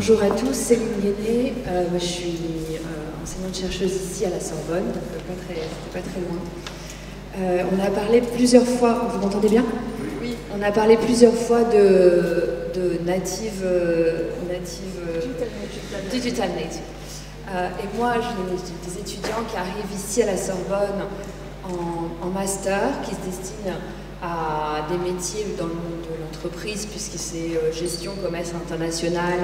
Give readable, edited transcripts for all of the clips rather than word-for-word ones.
Bonjour à tous, Céline Guéné. Je suis enseignante-chercheuse ici à la Sorbonne, donc pas très loin. On a parlé plusieurs fois, vous m'entendez bien? Oui. On a parlé plusieurs fois de digital native. Et moi, j'ai des étudiants qui arrivent ici à la Sorbonne en master, qui se destinent à des métiers dans le monde de l'entreprise, puisque c'est gestion, commerce international,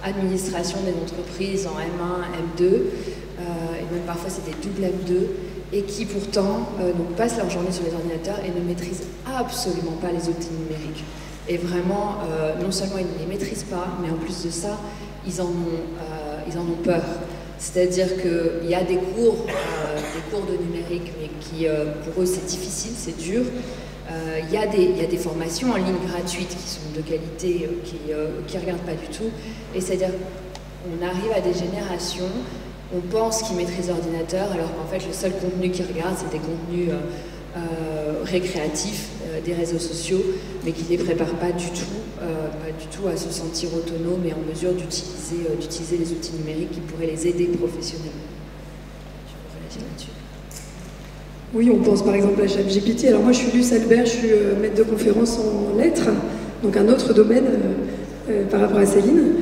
administration des entreprises en M1, M2, et même parfois c'est des doubles M2, et qui pourtant donc passent leur journée sur les ordinateurs et ne maîtrisent absolument pas les outils numériques. Et vraiment, non seulement ils ne les maîtrisent pas, mais en plus de ça, ils en ont peur. C'est-à-dire qu'il y a des cours de numérique, mais qui, pour eux, c'est difficile, c'est dur. Il y a des formations en ligne gratuites qui sont de qualité, qui ne regardent pas du tout. Et c'est-à-dire qu'on arrive à des générations, on pense qu'ils maîtrisent l'ordinateur, alors qu'en fait, le seul contenu qu'ils regardent, c'est des contenus récréatifs, des réseaux sociaux, mais qui ne les préparent pas du tout à se sentir autonomes et en mesure d'utiliser les outils numériques qui pourraient les aider professionnellement. Je peux réagir là-dessus. Oui, on pense par exemple à ChatGPT. Alors moi, je suis Luce Albert, je suis maître de conférence en lettres, donc un autre domaine par rapport à Céline.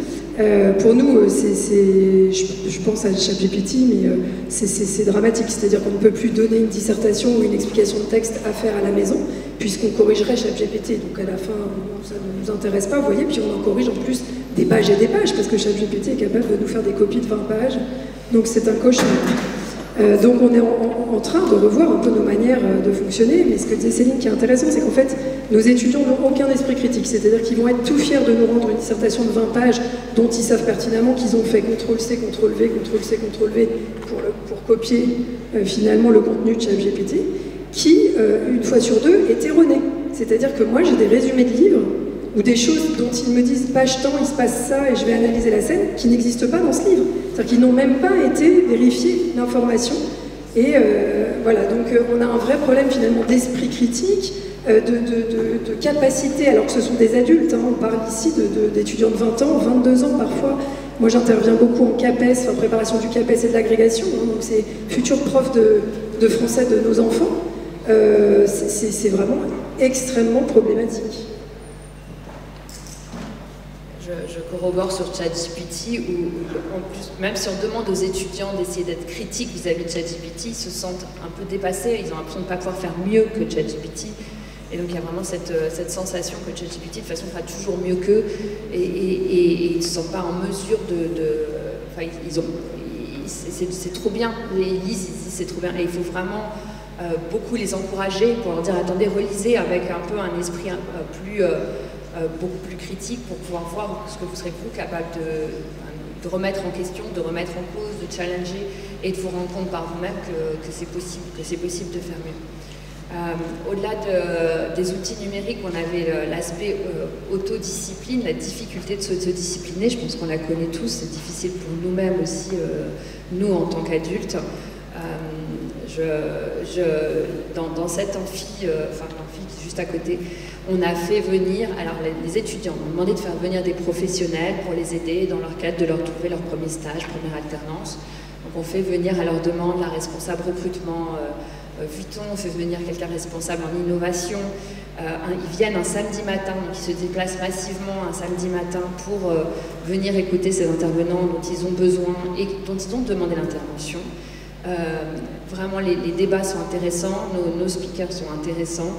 Pour nous, je pense à ChatGPT, mais c'est dramatique. C'est-à-dire qu'on ne peut plus donner une dissertation ou une explication de texte à faire à la maison, puisqu'on corrigerait ChatGPT. Donc à la fin, ça ne nous intéresse pas, vous voyez, puis on en corrige en plus des pages et des pages, parce que ChatGPT est capable de nous faire des copies de 20 pages. Donc c'est un cauchemar. Donc on est en train de revoir un peu nos manières de fonctionner, mais ce que disait Céline qui est intéressant, c'est qu'en fait, nos étudiants n'ont aucun esprit critique, c'est-à-dire qu'ils vont être tout fiers de nous rendre une dissertation de 20 pages dont ils savent pertinemment qu'ils ont fait CTRL-C, CTRL-V, CTRL-C, CTRL-V pour copier finalement le contenu de ChatGPT, qui, une fois sur deux, est erroné. C'est-à-dire que moi, j'ai des résumés de livres ou des choses dont ils me disent page temps, il se passe ça et je vais analyser la scène, qui n'existent pas dans ce livre. C'est-à-dire qu'ils n'ont même pas été vérifiés l'information. Et voilà, donc on a un vrai problème finalement d'esprit critique, de capacité, alors que ce sont des adultes, hein, on parle ici d'étudiants de 20 ans, 22 ans parfois. Moi j'interviens beaucoup en CAPES, en préparation du CAPES et de l'agrégation, hein, donc c'est futurs profs de français de nos enfants. C'est vraiment extrêmement problématique. Je corrobore sur ChatGPT, où en plus, même si on demande aux étudiants d'essayer d'être critiques vis-à-vis de ChatGPT, ils se sentent un peu dépassés, ils ont l'impression de ne pas pouvoir faire mieux que ChatGPT. Et donc il y a vraiment cette sensation que ChatGPT de toute façon fera toujours mieux qu'eux, et ils ne se sentent pas en mesure c'est trop bien, ils lisent, c'est trop bien, et il faut vraiment beaucoup les encourager pour leur dire attendez, relisez avec un peu un esprit beaucoup plus critique pour pouvoir voir ce que vous serez vous capable de remettre en question, de remettre en cause, de challenger et de vous rendre compte par vous-même que c'est possible de faire mieux. Au-delà des outils numériques, on avait l'aspect autodiscipline, la difficulté de s'autodiscipliner. Je pense qu'on la connaît tous, c'est difficile pour nous-mêmes aussi, nous en tant qu'adultes. Dans cet amphi, l'amphi qui est juste à côté, on a fait venir, alors les étudiants ont demandé de faire venir des professionnels pour les aider dans leur cadre de leur trouver leur premier stage, première alternance. Donc on fait venir à leur demande la responsable recrutement Vuitton, on fait venir quelqu'un responsable en innovation. Ils viennent un samedi matin, donc ils se déplacent massivement un samedi matin pour venir écouter ces intervenants dont ils ont besoin et dont ils ont demandé l'intervention. Vraiment les débats sont intéressants, nos speakers sont intéressants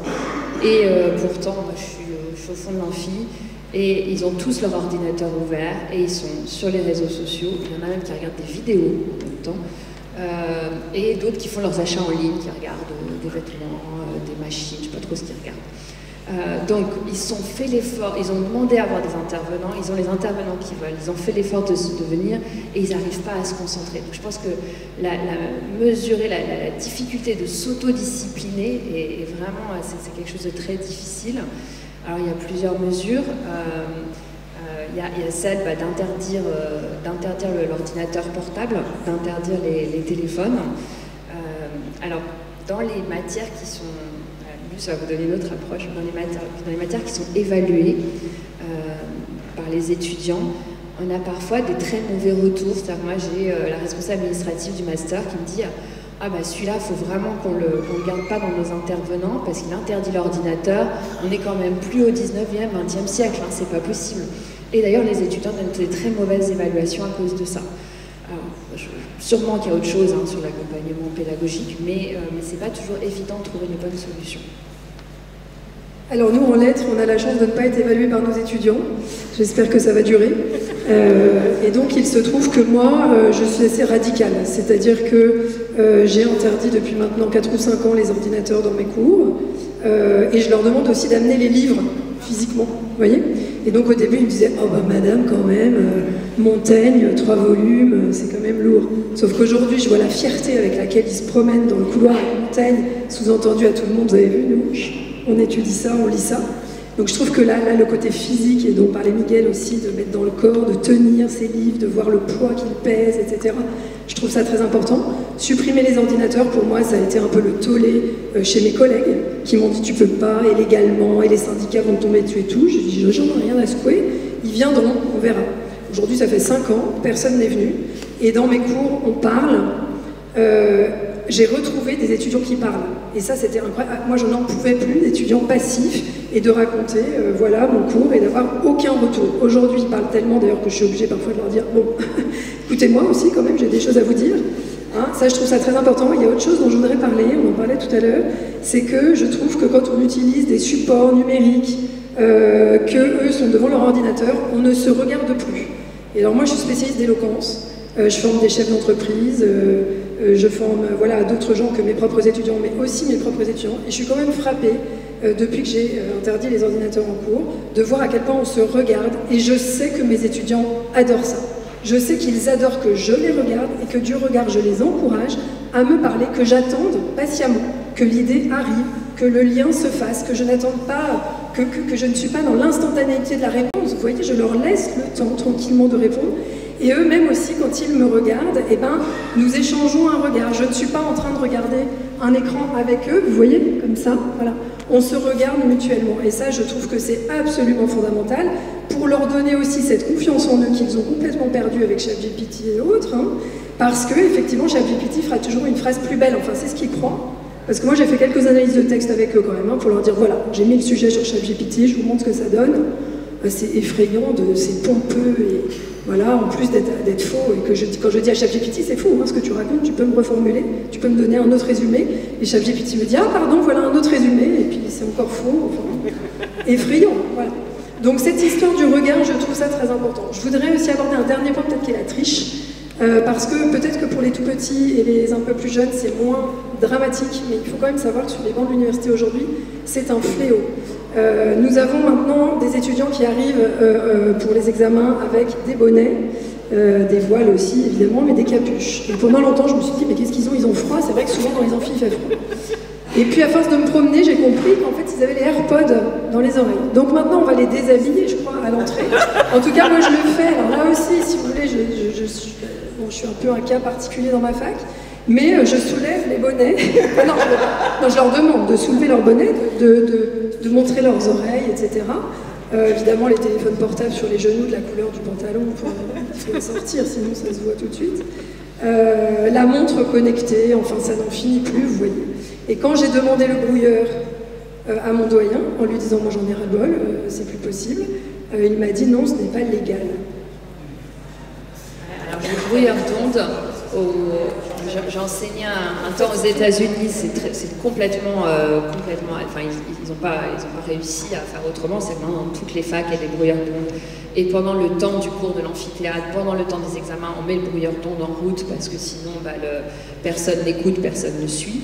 et pourtant moi, je suis au fond de l'amphi et ils ont tous leur ordinateur ouvert et ils sont sur les réseaux sociaux, il y en a même qui regardent des vidéos en même temps et d'autres qui font leurs achats en ligne, qui regardent des vêtements, des machines, je ne sais pas trop ce qu'ils regardent. Donc ils se sont fait l'effort, ils ont demandé à avoir des intervenants, ils ont les intervenants qui veulent, ils ont fait l'effort de venir et ils n'arrivent pas à se concentrer. Donc je pense que mesurer la difficulté de s'autodiscipliner est vraiment, c'est quelque chose de très difficile. Alors il y a plusieurs mesures, il y a celle d'interdire l'ordinateur portable, d'interdire les téléphones. Alors dans les matières qui sont... ça va vous donner une autre approche, dans les matières qui sont évaluées par les étudiants, on a parfois des très mauvais retours. C'est-à-dire, moi, j'ai la responsable administrative du master qui me dit « Ah bah celui-là, il faut vraiment qu'on le garde pas dans nos intervenants parce qu'il interdit l'ordinateur. On est quand même plus au 19e, 20e siècle, hein, c'est pas possible. » Et d'ailleurs, les étudiants donnent des très mauvaises évaluations à cause de ça. Alors, sûrement qu'il y a autre chose hein, sur l'accompagnement pédagogique, mais c'est pas toujours évident de trouver une bonne solution. Alors nous, en lettres, on a la chance de ne pas être évalués par nos étudiants. J'espère que ça va durer. Et donc, il se trouve que moi, je suis assez radicale. C'est-à-dire que j'ai interdit depuis maintenant 4 ou 5 ans les ordinateurs dans mes cours. Et je leur demande aussi d'amener les livres physiquement, vous voyez. Et donc, au début, ils me disaient « Oh bah madame, quand même, Montaigne, 3 volumes, c'est quand même lourd. » Sauf qu'aujourd'hui, je vois la fierté avec laquelle ils se promènent dans le couloir à Montaigne, sous-entendu à tout le monde, vous avez vu, nous on étudie ça, on lit ça. Donc je trouve que là, le côté physique, et dont parlait Miguel aussi, de mettre dans le corps, de tenir ces livres, de voir le poids qu'ils pèsent, etc. Je trouve ça très important. Supprimer les ordinateurs, pour moi, ça a été un peu le tollé chez mes collègues, qui m'ont dit « tu peux pas », et légalement, et les syndicats vont tomber dessus et tout. J'ai dit « j'en ai rien à secouer, ils viendront, on verra ». Aujourd'hui, ça fait 5 ans, personne n'est venu, et dans mes cours, on parle. J'ai retrouvé des étudiants qui parlent. Et ça, c'était incroyable. Moi, je n'en pouvais plus d'étudiants passifs et de raconter, voilà, mon cours et d'avoir aucun retour. Aujourd'hui, ils parlent tellement, d'ailleurs, que je suis obligée parfois de leur dire « Bon, écoutez-moi aussi, quand même, j'ai des choses à vous dire. » Hein, ça, je trouve ça très important. Il y a autre chose dont je voudrais parler, on en parlait tout à l'heure, c'est que je trouve que quand on utilise des supports numériques, qu'eux sont devant leur ordinateur, on ne se regarde plus. Et alors moi, je suis spécialiste d'éloquence. Je forme des chefs d'entreprise, je forme voilà, d'autres gens que mes propres étudiants, mais aussi mes propres étudiants. Et je suis quand même frappée, depuis que j'ai interdit les ordinateurs en cours, de voir à quel point on se regarde. Et je sais que mes étudiants adorent ça. Je sais qu'ils adorent que je les regarde et que du regard, je les encourage à me parler, que j'attende patiemment, que l'idée arrive, que le lien se fasse, que je n'attende pas, que je ne suis pas dans l'instantanéité de la réponse. Vous voyez, je leur laisse le temps tranquillement de répondre. Et eux-mêmes aussi, quand ils me regardent, eh ben, nous échangeons un regard. Je ne suis pas en train de regarder un écran avec eux, vous voyez, comme ça, voilà. On se regarde mutuellement. Et ça, je trouve que c'est absolument fondamental pour leur donner aussi cette confiance en eux qu'ils ont complètement perdue avec ChatGPT et autres, hein, parce que, effectivement, ChatGPT fera toujours une phrase plus belle. Enfin, c'est ce qu'ils croient. Parce que moi, j'ai fait quelques analyses de texte avec eux quand même, hein, pour leur dire, voilà, j'ai mis le sujet sur ChatGPT, je vous montre ce que ça donne. C'est effrayant, c'est pompeux, et voilà, en plus d'être faux, et que quand je dis à ChatGPT, c'est faux, hein, ce que tu racontes, tu peux me reformuler, tu peux me donner un autre résumé, et ChatGPT me dit, ah pardon, voilà un autre résumé, et puis c'est encore faux, enfin, effrayant, voilà. Donc cette histoire du regard, je trouve ça très important. Je voudrais aussi aborder un dernier point, peut-être qui est la triche, parce que peut-être que pour les tout petits et les un peu plus jeunes, c'est moins dramatique, mais il faut quand même savoir que sur les bancs de l'université aujourd'hui, c'est un fléau. Nous avons maintenant des étudiants qui arrivent pour les examens avec des bonnets, des voiles aussi évidemment, mais des capuches. Et pendant longtemps, je me suis dit, mais qu'est-ce qu'ils ont? Ils ont froid. C'est vrai que souvent dans les amphis, il fait froid. Et puis à force de me promener, j'ai compris qu'en fait, ils avaient les AirPods dans les oreilles. Donc maintenant, on va les déshabiller, je crois, à l'entrée. En tout cas, moi, je le fais. Alors là aussi, si vous voulez, je suis un peu un cas particulier dans ma fac. Mais je soulève les bonnets. Non, je leur demande de soulever leurs bonnets, de montrer leurs oreilles, etc. Évidemment, les téléphones portables sur les genoux de la couleur du pantalon, il faut les sortir, sinon ça se voit tout de suite. La montre connectée, enfin ça n'en finit plus, vous voyez. Et quand j'ai demandé le brouilleur à mon doyen, en lui disant moi j'en ai ras-le-bol, c'est plus possible, il m'a dit non, ce n'est pas légal. Alors le brouilleur d'onde, j'enseignais un temps aux États-Unis, c'est complètement, enfin ils n'ont pas réussi à faire autrement, c'est vraiment dans toutes les facs il y a des brouilleurs d'onde. Et pendant le temps du cours de l'amphithéâtre, pendant le temps des examens, on met le brouilleur d'onde en route parce que sinon personne n'écoute, personne ne suit.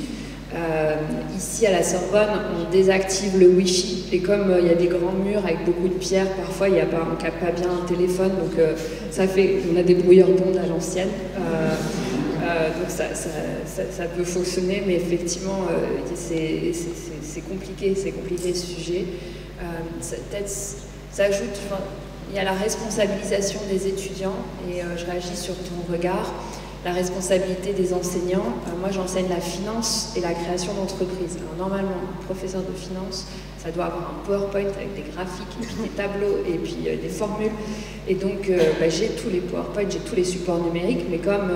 Ici à la Sorbonne, on désactive le Wi-Fi et comme il y a des grands murs avec beaucoup de pierres, parfois on ne capte pas bien un téléphone, donc ça fait on a des brouilleurs d'onde à l'ancienne. Donc ça peut fonctionner, mais effectivement c'est compliqué ce sujet. Ça ajoute, il y a la responsabilisation des étudiants et je réagis sur ton regard. la responsabilité des enseignants. Moi, j'enseigne la finance et la création d'entreprises. Alors, normalement, un professeur de finance, ça doit avoir un PowerPoint avec des graphiques, et puis des tableaux, et puis des formules. Et donc, j'ai tous les PowerPoint, j'ai tous les supports numériques, mais comme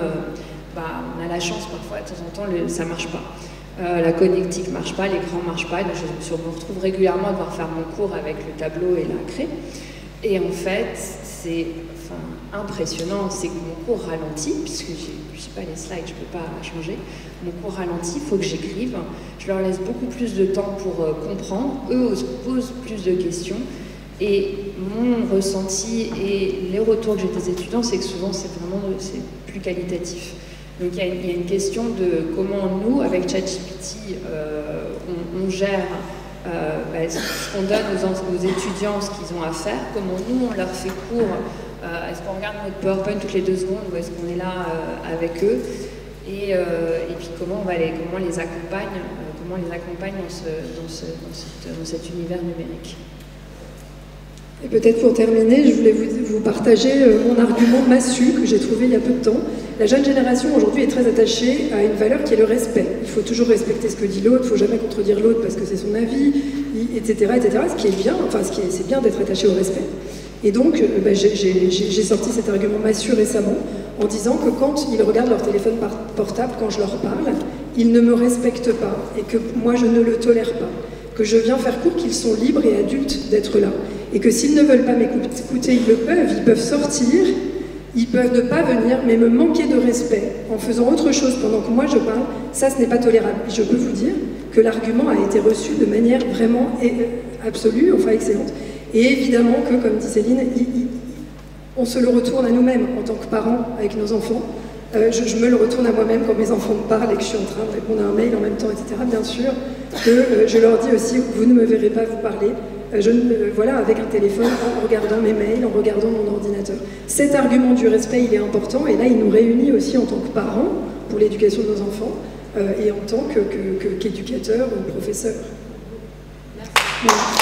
on a la chance parfois, de temps en temps, ça ne marche pas. La connectique ne marche pas, l'écran ne marche pas. Donc je me retrouve régulièrement à devoir faire mon cours avec le tableau et la craie. Et en fait, c'est impressionnant, c'est que mon cours ralentit, puisque je n'ai pas les slides, je ne peux pas changer. Mon cours ralentit, il faut que j'écrive. Je leur laisse beaucoup plus de temps pour comprendre. Eux posent plus de questions. Et mon ressenti et les retours que j'ai des étudiants, c'est que souvent c'est plus qualitatif. Donc il y a une question de comment nous, avec ChatGPT, on gère ce qu'on donne aux étudiants, ce qu'ils ont à faire, comment nous on leur fait cours, est-ce qu'on regarde notre PowerPoint toutes les 2 secondes ou est-ce qu'on est là avec eux, et puis comment on les accompagne, dans cet univers numérique. Et peut-être pour terminer, je voulais vous partager mon argument massu que j'ai trouvé il y a peu de temps. La jeune génération aujourd'hui est très attachée à une valeur qui est le respect. Il faut toujours respecter ce que dit l'autre, il ne faut jamais contredire l'autre parce que c'est son avis, etc., etc. Ce qui est bien, c'est bien d'être attaché au respect. Et donc, j'ai sorti cet argument massu récemment en disant que quand ils regardent leur téléphone portable, quand je leur parle, ils ne me respectent pas et que moi je ne le tolère pas. Que je viens faire court qu'ils sont libres et adultes d'être là. Et que s'ils ne veulent pas m'écouter, ils peuvent sortir, ils peuvent ne pas venir, mais me manquer de respect en faisant autre chose pendant que moi je parle, ça ce n'est pas tolérable. Et je peux vous dire que l'argument a été reçu de manière vraiment absolue, excellente. Et évidemment que, comme dit Céline, on se le retourne à nous-mêmes en tant que parents avec nos enfants. Je me le retourne à moi-même quand mes enfants me parlent et que je suis en train de répondre à un mail en même temps, etc. Bien sûr que je leur dis aussi, vous ne me verrez pas vous parler, avec un téléphone, en regardant mes mails, en regardant mon ordinateur. Cet argument du respect, il est important, et là, il nous réunit aussi en tant que parents, pour l'éducation de nos enfants, et en tant qu'éducateurs ou professeurs. Merci.